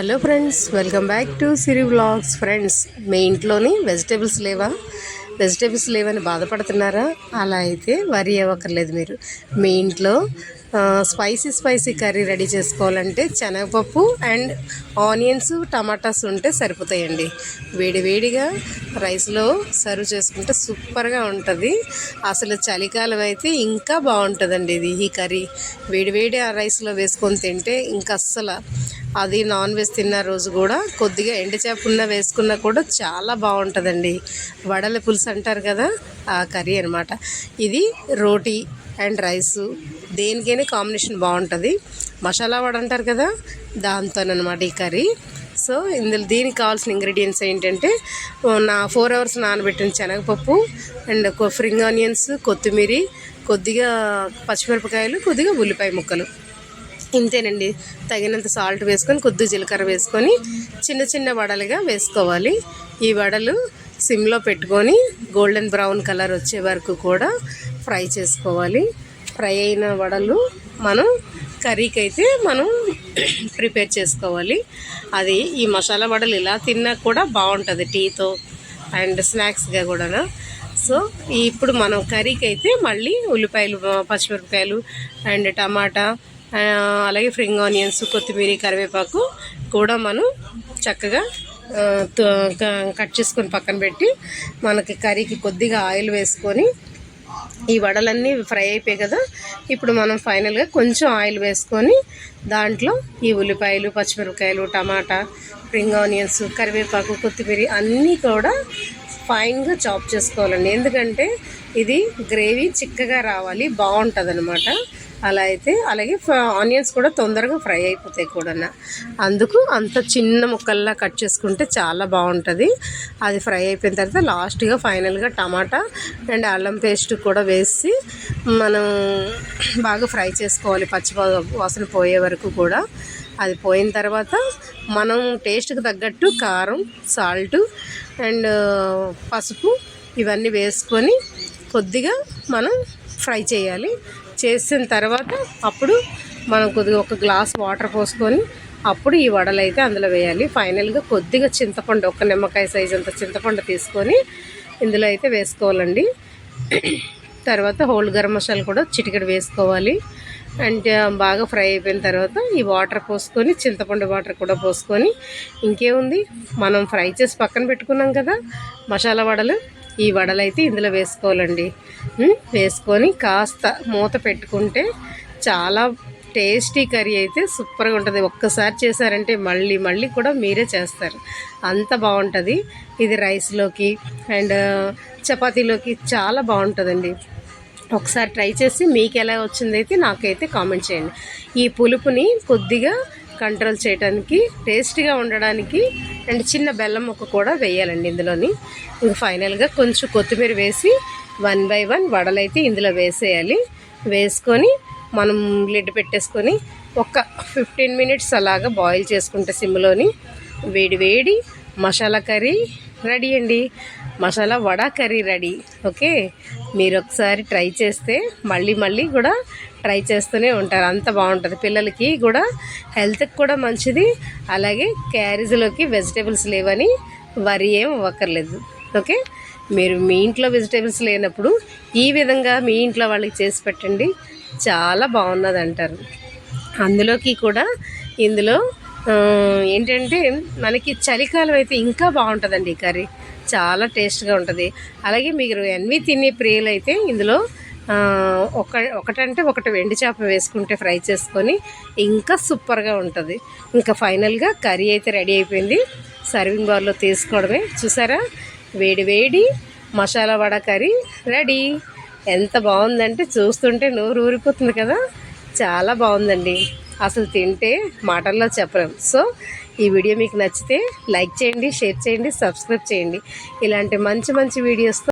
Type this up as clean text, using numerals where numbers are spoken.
Hello friends, welcome back to Siri vlogs. Friends, మీ ఇంట్లోని vegetables లేవని బాధపడుతున్నారా? అలా అయితే వరి అవ్వక్కర్లేదు. మీరు మీ ఇంట్లో స్పైసీ కర్రీ రెడీ చేసుకోవాలంటే శనగపప్పు అండ్ ఆనియన్స్, టమాటాస్ ఉంటే సరిపోతాయండి. వేడివేడిగా రైస్లో సర్వ్ చేసుకుంటే సూపర్గా ఉంటుంది. అసలు చలికాలం అయితే ఇంకా బాగుంటుందండి. ఈ కర్రీ వేడివేడి ఆ రైస్లో వేసుకొని తింటే ఇంకా అస్సలు, అది నాన్ వెజ్ తిన్న రోజు కూడా కొద్దిగా ఎండుచేప వేసుకున్నా కూడా చాలా బాగుంటుందండి. వడల పులుసు అంటారు కదా, ఆ కర్రీ అనమాట ఇది. రోటీ అండ్ రైసు దేనికైనా కాంబినేషన్ బాగుంటుంది. మసాలా వడ అంటారు కదా, దాంతోనమాట ఈ కర్రీ. సో దీనికి కావాల్సిన ఇంగ్రీడియంట్స్ ఏంటంటే, 4 hours నానబెట్టిన శనగపప్పు అండ్ స్ప్రింగ్ ఆనియన్స్, కొత్తిమీర, కొద్దిగా పచ్చిమిరపకాయలు, కొద్దిగా ఉల్లిపాయ ముక్కలు, ఇంతేనండి. తగినంత సాల్ట్ వేసుకొని, కొద్దిగా జీలకర్ర వేసుకొని చిన్న చిన్న వడలుగా వేసుకోవాలి. ఈ వడలు సిమ్లో పెట్టుకొని గోల్డెన్ బ్రౌన్ కలర్ వచ్చే వరకు కూడా ఫ్రై చేసుకోవాలి. ఫ్రై అయిన వడలు మనం కర్రీకి అయితే మనం ప్రిపేర్ చేసుకోవాలి. అది ఈ మసాలా వడలు ఇలా తిన్నా కూడా బాగుంటుంది టీతో అండ్ స్నాక్స్గా కూడా. సో ఇప్పుడు మనం కర్రీకి అయితే మళ్ళీ ఉల్లిపాయలు, పచ్చిమిరపకాయలు అండ్ టమాటా, అలాగే స్ప్రింగ్ ఆనియన్స్, కొత్తిమీర, కరివేపాకు కూడా మనం చక్కగా కట్ చేసుకొని పక్కన పెట్టి, మనకి కర్రీకి కొద్దిగా ఆయిల్ వేసుకొని, ఈ వడలన్నీ ఫ్రై అయిపోయాయి కదా, ఇప్పుడు మనం ఫైనల్గా కొంచెం ఆయిల్ వేసుకొని దాంట్లో ఈ ఉల్లిపాయలు, పచ్చిమిరపకాయలు, టమాటా, స్ప్రింగ్ ఆనియన్స్, కరివేపాకు, కొత్తిమీర అన్నీ కూడా ఫైన్గా చాప్ చేసుకోవాలండి. ఎందుకంటే ఇది గ్రేవీ చిక్కగా రావాలి, బాగుంటుంది అనమాట. అలా అయితే అలాగే ఆనియన్స్ కూడా తొందరగా ఫ్రై అయిపోతాయి కూడా. అందుకు అంత చిన్న ముక్కల్లా కట్ చేసుకుంటే చాలా బాగుంటుంది. అది ఫ్రై అయిపోయిన తర్వాత లాస్ట్గా ఫైనల్గా టమాటా అండ్ అల్లం పేస్ట్ కూడా వేసి మనం బాగా ఫ్రై చేసుకోవాలి, పచ్చి వాసన పోయే వరకు కూడా. అది పోయిన తర్వాత మనం టేస్ట్కి తగ్గట్టు కారం, సాల్ట్ అండ్ పసుపు ఇవన్నీ వేసుకొని కొద్దిగా మనం ఫ్రై చేయాలి. చేసిన తర్వాత అప్పుడు మనం కొద్దిగా ఒక గ్లాస్ వాటర్ పోసుకొని అప్పుడు ఈ వడలు అయితే అందులో వేయాలి. ఫైనల్గా కొద్దిగా చింతపండు, ఒక నిమ్మకాయ సైజ్ అంత చింతపండు తీసుకొని ఇందులో అయితే వేసుకోవాలండి. తర్వాత హోల్ గరం మసాలా కూడా చిటికెడు వేసుకోవాలి. అంటే బాగా ఫ్రై అయిపోయిన తర్వాత ఈ వాటర్ పోసుకొని, చింతపండు వాటర్ కూడా పోసుకొని, ఇంకేముంది మనం ఫ్రై చేసి పక్కన పెట్టుకున్నాం కదా మసాలా వడలు, ఈ వడలు అయితే ఇందులో వేసుకోవాలండి. వేసుకొని కాస్త మూత పెట్టుకుంటే చాలా టేస్టీ కర్రీ అయితే సూపర్గా ఉంటుంది. ఒక్కసారి చేశారంటే మళ్ళీ మళ్ళీ కూడా మీరే చేస్తారు, అంత బాగుంటుంది. ఇది రైస్లోకి అండ్ చపాతీలోకి చాలా బాగుంటుందండి. ఒకసారి ట్రై చేసి మీకు ఎలా వచ్చిందైతే నాకైతే కామెంట్ చేయండి. ఈ పులుపుని కొద్దిగా కంట్రోల్ చేయడానికి, టేస్టీగా ఉండడానికి అండ్ చిన్న బెల్లం ముక్క కూడా వేయాలండి ఇందులోని. ఇంక ఫైనల్గా కొంచెం కొత్తిమీర వేసి 1 by 1 వడలైతే ఇందులో వేసేయాలి. వేసుకొని మనం లిడ్ పెట్టేసుకొని ఒక 15 minutes అలాగా బాయిల్ చేసుకుంటే సిమ్లోని, వేడి మసాలా కర్రీ రెడీ అండి. Masala vada curry ready. Okay, మీరు ఒకసారి ట్రై చేస్తే మళ్ళీ కూడా ట్రై చేస్తూనే ఉంటారు, అంత బాగుంటుంది. పిల్లలకి కూడా హెల్త్కి కూడా మంచిది. అలాగే క్యారేజ్లోకి వెజిటేబుల్స్ లేవని వరి ఏం అవ్వక్కర్లేదు. ఓకే, మీరు మీ ఇంట్లో వెజిటేబుల్స్ లేనప్పుడు ఈ విధంగా మీ ఇంట్లో వాళ్ళకి చేసి పెట్టండి, చాలా బాగున్నది అంటారు. అందులోకి కూడా ఇందులో ఏంటంటే మనకి చలికాలం అయితే ఇంకా బాగుంటుందండి ఈ కర్రీ, చాలా టేస్ట్గా ఉంటుంది. అలాగే మీరు ఎన్వి తినే ప్రియులు అయితే ఇందులో ఒకటి వెండి చేప వేసుకుంటే ఫ్రై చేసుకొని ఇంకా సూపర్గా ఉంటుంది. ఇంకా ఫైనల్గా కర్రీ అయితే రెడీ అయిపోయింది. సర్వింగ్ బౌల్లో తీసుకోవడమే. చూసారా, వేడి మసాలా వడ కర్రీ రెడీ. ఎంత బాగుందంటే చూస్తుంటే నోరు ఊరిపోతుంది కదా, చాలా బాగుందండి. అసలు తింటే మాటల్లో చెప్పలేం. సో ఈ వీడియో మీకు నచ్చితే లైక్ చేయండి, షేర్ చేయండి, సబ్స్క్రైబ్ చేయండి. ఇలాంటి మంచి వీడియోస్తో